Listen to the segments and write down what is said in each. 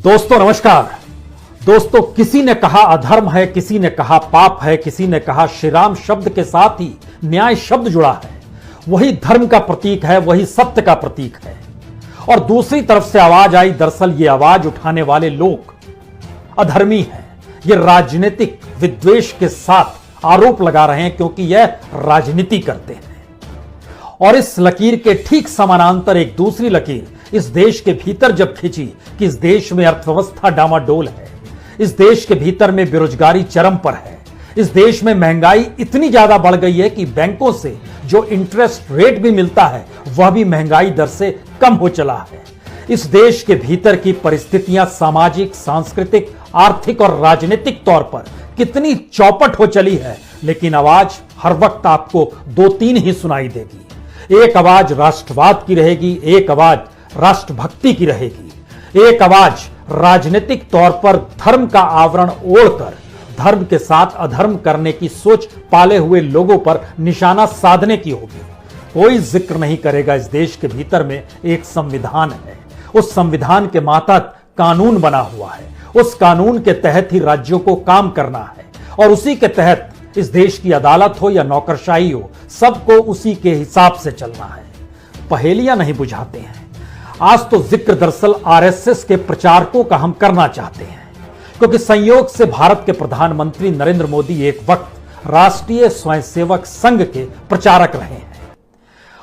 दोस्तों नमस्कार। दोस्तों, किसी ने कहा अधर्म है, किसी ने कहा पाप है, किसी ने कहा श्री राम शब्द के साथ ही न्याय शब्द जुड़ा है। वही धर्म का प्रतीक है, वही सत्य का प्रतीक है। और दूसरी तरफ से आवाज आई, दरअसल ये आवाज उठाने वाले लोग अधर्मी हैं। ये राजनीतिक विद्वेष के साथ आरोप लगा रहे हैं क्योंकि यह राजनीति करते हैं। और इस लकीर के ठीक समानांतर एक दूसरी लकीर इस देश के भीतर जब खींची कि इस देश में अर्थव्यवस्था डामाडोल है, इस देश के भीतर में बेरोजगारी चरम पर है, इस देश में महंगाई इतनी ज्यादा बढ़ गई है कि बैंकों से जो इंटरेस्ट रेट भी मिलता है वह भी महंगाई दर से कम हो चला है। इस देश के भीतर की परिस्थितियां सामाजिक, सांस्कृतिक, आर्थिक और राजनीतिक तौर पर कितनी चौपट हो चली है, लेकिन आवाज हर वक्त आपको दो तीन ही सुनाई देगी। एक आवाज राष्ट्रवाद की रहेगी, एक आवाज राष्ट्रभक्ति की रहेगी, एक आवाज राजनीतिक तौर पर धर्म का आवरण ओढ़कर धर्म के साथ अधर्म करने की सोच पाले हुए लोगों पर निशाना साधने की होगी। कोई जिक्र नहीं करेगा इस देश के भीतर में एक संविधान है, उस संविधान के मातहत कानून बना हुआ है, उस कानून के तहत ही राज्यों को काम करना है और उसी के तहत इस देश की अदालत हो या नौकरशाही हो, सबको उसी के हिसाब से चलना है। पहेलियां नहीं बुझाते हैं। आज तो जिक्र दरअसल आरएसएस के प्रचारकों का हम करना चाहते हैं, क्योंकि संयोग से भारत के प्रधानमंत्री नरेंद्र मोदी एक वक्त राष्ट्रीय स्वयंसेवक संघ के प्रचारक रहे हैं।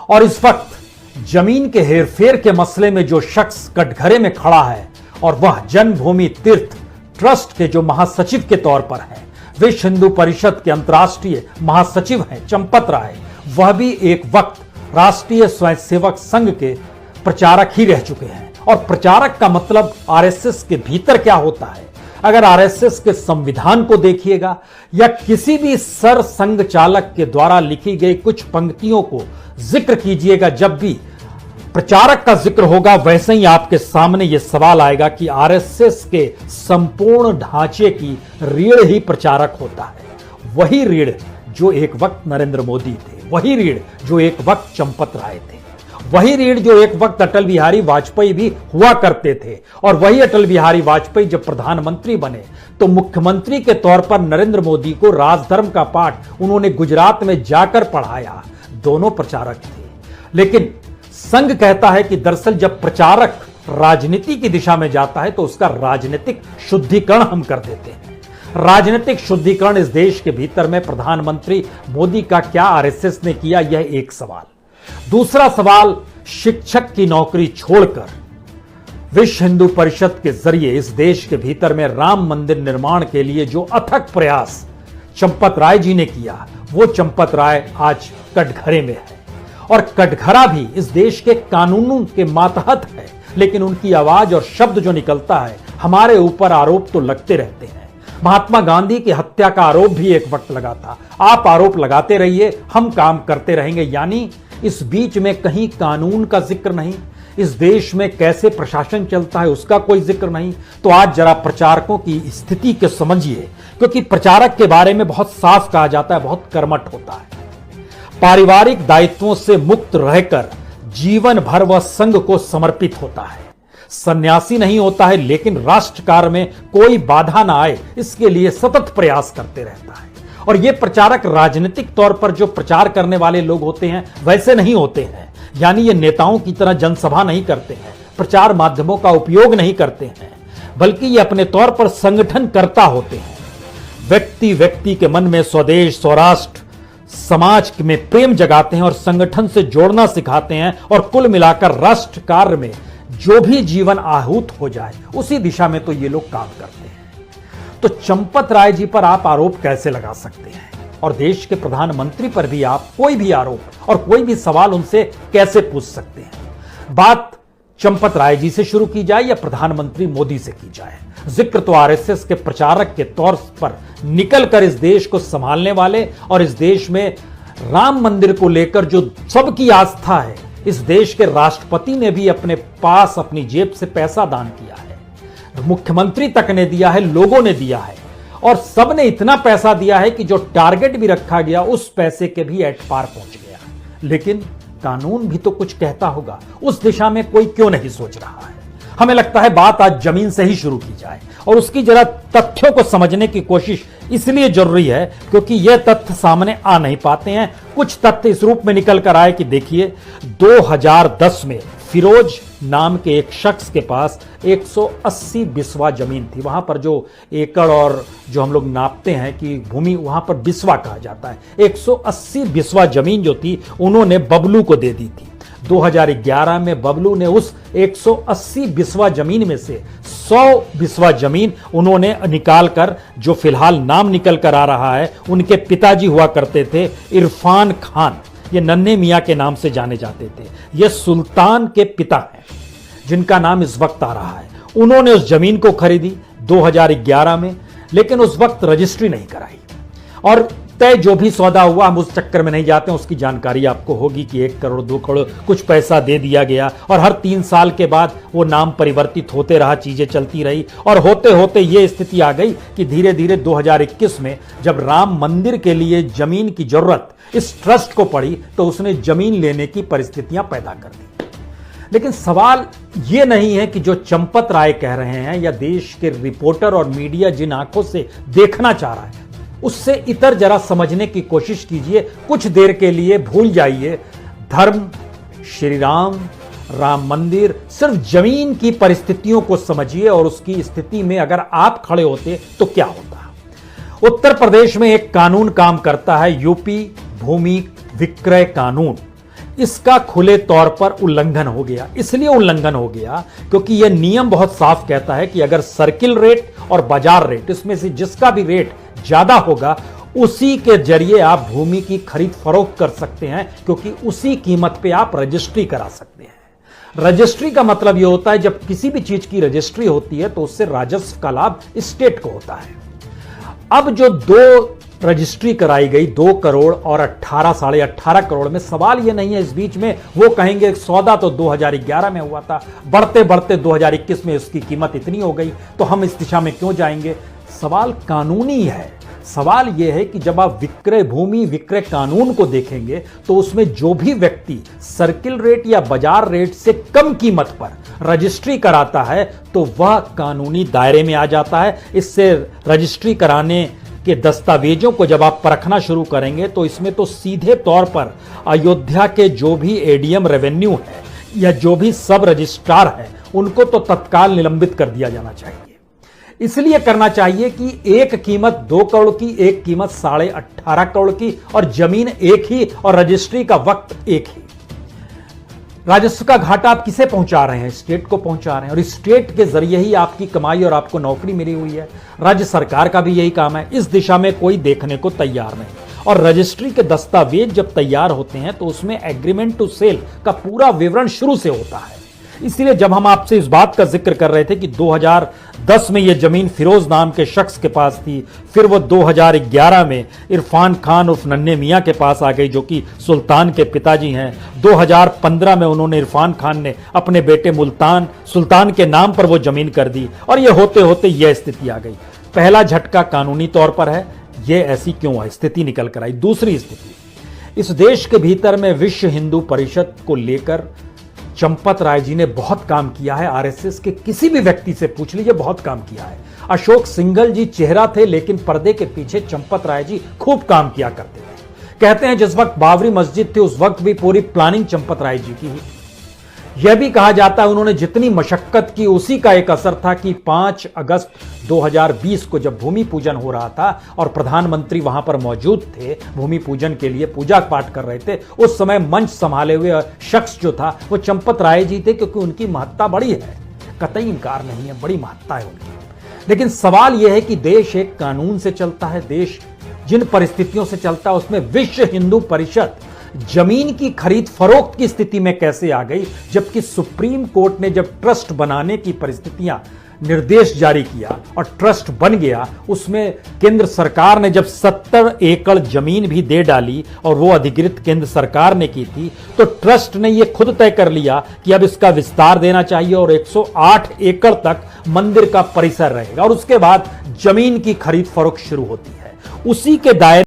और इस वक्त जमीन के हेरफेर के मसले में जो शख्स कटघरे में खड़ा है और वह जन्मभूमि तीर्थ ट्रस्ट के जो महासचिव के तौर पर हैं, विश्व हिंदू परिषद के अंतर्राष्ट्रीय महासचिव हैं चंपत राय, वह भी एक वक्त राष्ट्रीय स्वयंसेवक संघ के प्रचारक ही रह चुके हैं। और प्रचारक का मतलब आरएसएस के भीतर क्या होता है, अगर आरएसएस के संविधान को देखिएगा या किसी भी सर संघ चालक के द्वारा लिखी गई कुछ पंक्तियों को जिक्र कीजिएगा, जब भी प्रचारक का जिक्र होगा वैसे ही आपके सामने यह सवाल आएगा कि आरएसएस के संपूर्ण ढांचे की रीढ़ ही प्रचारक होता है। वही रीढ़ जो एक वक्त नरेंद्र मोदी थे, वही रीढ़ जो एक वक्त चंपत राय थे, वही रीढ़ जो एक वक्त अटल बिहारी वाजपेयी भी हुआ करते थे। और वही अटल बिहारी वाजपेयी जब प्रधानमंत्री बने तो मुख्यमंत्री के तौर पर नरेंद्र मोदी को राजधर्म का पाठ उन्होंने गुजरात में जाकर पढ़ाया। दोनों प्रचारक थे। लेकिन संघ कहता है कि दरअसल जब प्रचारक राजनीति की दिशा में जाता है तो उसका राजनीतिक शुद्धिकरण हम कर देते हैं। राजनीतिक शुद्धिकरण इस देश के भीतर में प्रधानमंत्री मोदी का क्या आरएसएस ने किया, यह एक सवाल। दूसरा सवाल, शिक्षक की नौकरी छोड़कर विश्व हिंदू परिषद के जरिए इस देश के भीतर में राम मंदिर निर्माण के लिए जो अथक प्रयास चंपत राय जी ने किया, वो चंपत राय आज कटघरे में है। और कटघरा भी इस देश के कानूनों के मातहत है, लेकिन उनकी आवाज और शब्द जो निकलता है, हमारे ऊपर आरोप तो लगते रहते हैं। महात्मा गांधी की हत्या का आरोप भी एक वक्त लगा था। आप आरोप लगाते रहिए, हम काम करते रहेंगे। यानी इस बीच में कहीं कानून का जिक्र नहीं, इस देश में कैसे प्रशासन चलता है उसका कोई जिक्र नहीं। तो आज जरा प्रचारकों की स्थिति को समझिए, क्योंकि प्रचारक के बारे में बहुत साफ कहा जाता है, बहुत कर्मठ होता है। पारिवारिक दायित्वों से मुक्त रहकर जीवन भर वह संघ को समर्पित होता है। सन्यासी नहीं होता है, लेकिन राष्ट्र कार्य में कोई बाधा ना आए इसके लिए सतत प्रयास करते रहता है। और ये प्रचारक राजनीतिक तौर पर जो प्रचार करने वाले लोग होते हैं वैसे नहीं होते हैं। यानी ये नेताओं की तरह जनसभा नहीं करते हैं, प्रचार माध्यमों का उपयोग नहीं करते हैं, बल्कि ये अपने तौर पर संगठन करता होते हैं। व्यक्ति व्यक्ति के मन में स्वदेश, स्वराष्ट्र, समाज में प्रेम जगाते हैं और संगठन से जोड़ना सिखाते हैं। और कुल मिलाकर राष्ट्र कार्य में जो भी जीवन आहूत हो जाए उसी दिशा में तो ये लोग काम करते हैं। तो चंपत राय जी पर आप आरोप कैसे लगा सकते हैं, और देश के प्रधानमंत्री पर भी आप कोई भी आरोप और कोई भी सवाल उनसे कैसे पूछ सकते हैं। बात चंपत राय जी से शुरू की जाए या प्रधानमंत्री मोदी से की जाए, जिक्र तो आरएसएस के प्रचारक के तौर पर निकलकर इस देश को संभालने वाले और इस देश में राम मंदिर को लेकर जो सबकी आस्था है, इस देश के राष्ट्रपति ने भी अपने पास अपनी जेब से पैसा दान किया है, मुख्यमंत्री तक ने दिया है, लोगों ने दिया है। और सब ने इतना पैसा दिया है कि जो टारगेट भी रखा गया उस पैसे के भी एट पार पहुंच गया। लेकिन कानून भी तो कुछ कहता होगा, उस दिशा में कोई क्यों नहीं सोच रहा है। हमें लगता है बात आज जमीन से ही शुरू की जाए और उसकी जरा तथ्यों को समझने की कोशिश इसलिए जरूरी है क्योंकि यह तथ्य सामने आ नहीं पाते हैं। कुछ तथ्य इस रूप में निकल कर आए कि देखिए 2010 में फिरोज नाम के एक शख्स के पास 180 बिस्वा जमीन थी। वहां पर जो एकड़ और जो हम लोग नापते हैं कि भूमि, वहां पर बिस्वा कहा जाता है। 180 बिस्वा जमीन जो थी उन्होंने बबलू को दे दी थी। 2011 में बबलू ने उस 180 बिस्वा जमीन में से 100 बिस्वा जमीन उन्होंने निकाल कर, जो फिलहाल नाम निकल कर आ रहा है, उनके पिताजी हुआ करते थे इरफान खान, ये नन्हे मियां के नाम से जाने जाते थे। ये सुल्तान के पिता हैं जिनका नाम इस वक्त आ रहा है। उन्होंने उस जमीन को खरीदी 2011 में, लेकिन उस वक्त रजिस्ट्री नहीं कराई और तय जो भी सौदा हुआ, हम उस चक्कर में नहीं जाते हैं, उसकी जानकारी आपको होगी कि 1 करोड़ 2 करोड़ कुछ पैसा दे दिया गया और हर 3 साल के बाद वो नाम परिवर्तित होते रहा, चीजें चलती रही और होते होते ये स्थिति आ गई कि धीरे धीरे 2021 में जब राम मंदिर के लिए जमीन की जरूरत इस ट्रस्ट को पड़ी तो उसने जमीन लेने की परिस्थितियां पैदा कर दी। लेकिन सवाल यह नहीं है कि जो चंपत राय कह रहे हैं या देश के रिपोर्टर और मीडिया जिन आंखों से देखना चाह रहा है उससे इतर जरा समझने की कोशिश कीजिए। कुछ देर के लिए भूल जाइए धर्म, श्री राम, राम मंदिर, सिर्फ जमीन की परिस्थितियों को समझिए और उसकी स्थिति में अगर आप खड़े होते तो क्या होता। उत्तर प्रदेश में एक कानून काम करता है, यूपी भूमि विक्रय कानून। इसका खुले तौर पर उल्लंघन हो गया। इसलिए उल्लंघन हो गया क्योंकि यह नियम बहुत साफ कहता है कि अगर सर्किल रेट और बाजार रेट, इसमें से जिसका भी रेट ज्यादा होगा उसी के जरिए आप भूमि की खरीद फरोख्त कर सकते हैं, क्योंकि उसी कीमत पे आप रजिस्ट्री करा सकते हैं। रजिस्ट्री का मतलब यह होता है जब किसी भी चीज की रजिस्ट्री होती है तो उससे राजस्व का लाभ स्टेट को होता है। अब जो 2 रजिस्ट्री कराई गई 2 करोड़ और 18 साढ़े 18 करोड़ में, सवाल यह नहीं है इस बीच में वो कहेंगे सौदा तो 2011 में हुआ था, बढ़ते बढ़ते 2021 में उसकी कीमत इतनी हो गई तो हम इस दिशा में क्यों जाएंगे। सवाल कानूनी है। सवाल यह है कि जब आप भूमि विक्रय कानून को देखेंगे तो उसमें जो भी व्यक्ति सर्किल रेट या बाजार रेट से कम कीमत पर रजिस्ट्री कराता है तो वह कानूनी दायरे में आ जाता है। इससे रजिस्ट्री कराने के दस्तावेजों को जब आप परखना शुरू करेंगे तो इसमें तो सीधे तौर पर अयोध्या के जो भी एडीएम रेवेन्यू है या जो भी सब रजिस्ट्रार है उनको तो तत्काल निलंबित कर दिया जाना चाहिए। इसलिए करना चाहिए कि एक कीमत 2 करोड़ की, एक कीमत 18.5 करोड़ की और जमीन एक ही और रजिस्ट्री का वक्त एक ही। राजस्व का घाटा आप किसे पहुंचा रहे हैं? स्टेट को पहुंचा रहे हैं और स्टेट के जरिए ही आपकी कमाई और आपको नौकरी मिली हुई है। राज्य सरकार का भी यही काम है। इस दिशा में कोई देखने को तैयार नहीं। और रजिस्ट्री के दस्तावेज जब तैयार होते हैं तो उसमें एग्रीमेंट टू सेल का पूरा विवरण शुरू से होता है। इसलिए जब हम आपसे इस बात का जिक्र कर रहे थे कि 2010 में यह जमीन फिरोज नाम के शख्स के पास थी, फिर वो 2011 में इरफान खान उर्फ नन्हे मियां के पास आ गई जो कि सुल्तान के पिताजी हैं। 2015 में उन्होंने इरफान खान ने अपने बेटे सुल्तान के नाम पर वो जमीन कर दी और ये होते होते यह स्थिति आ गई। पहला झटका कानूनी तौर पर है, यह ऐसी क्यों स्थिति निकल कर आई। दूसरी स्थिति, इस देश के भीतर में विश्व हिंदू परिषद को लेकर चंपत राय जी ने बहुत काम किया है। आरएसएस के किसी भी व्यक्ति से पूछ लीजिए, बहुत काम किया है। अशोक सिंघल जी चेहरा थे लेकिन पर्दे के पीछे चंपत राय जी खूब काम किया करते थे। कहते हैं जिस वक्त बाबरी मस्जिद थी उस वक्त भी पूरी प्लानिंग चंपत राय जी की ही। यह भी कहा जाता है उन्होंने जितनी मशक्कत की उसी का एक असर था कि 5 अगस्त 2020 को जब भूमि पूजन हो रहा था और प्रधानमंत्री वहां पर मौजूद थे, भूमि पूजन के लिए पूजा पाठ कर रहे थे, उस समय मंच संभाले हुए शख्स जो था वो चंपत राय जी थे, क्योंकि उनकी महत्ता बड़ी है, कतई इनकार नहीं है, बड़ी महत्ता है उनकी। लेकिन सवाल यह है कि देश एक कानून से चलता है, देश जिन परिस्थितियों से चलता है उसमें विश्व हिंदू परिषद जमीन की खरीद फरोख्त की स्थिति में कैसे आ गई, जबकि सुप्रीम कोर्ट ने जब ट्रस्ट बनाने की परिस्थितियां निर्देश जारी किया और ट्रस्ट बन गया, उसमें केंद्र सरकार ने जब 70 एकड़ जमीन भी दे डाली और वो अधिकृत केंद्र सरकार ने की थी, तो ट्रस्ट ने ये खुद तय कर लिया कि अब इसका विस्तार देना चाहिए और 108 एकड़ तक मंदिर का परिसर रहेगा और उसके बाद जमीन की खरीद फरोख्त शुरू होती है। उसी के दायरे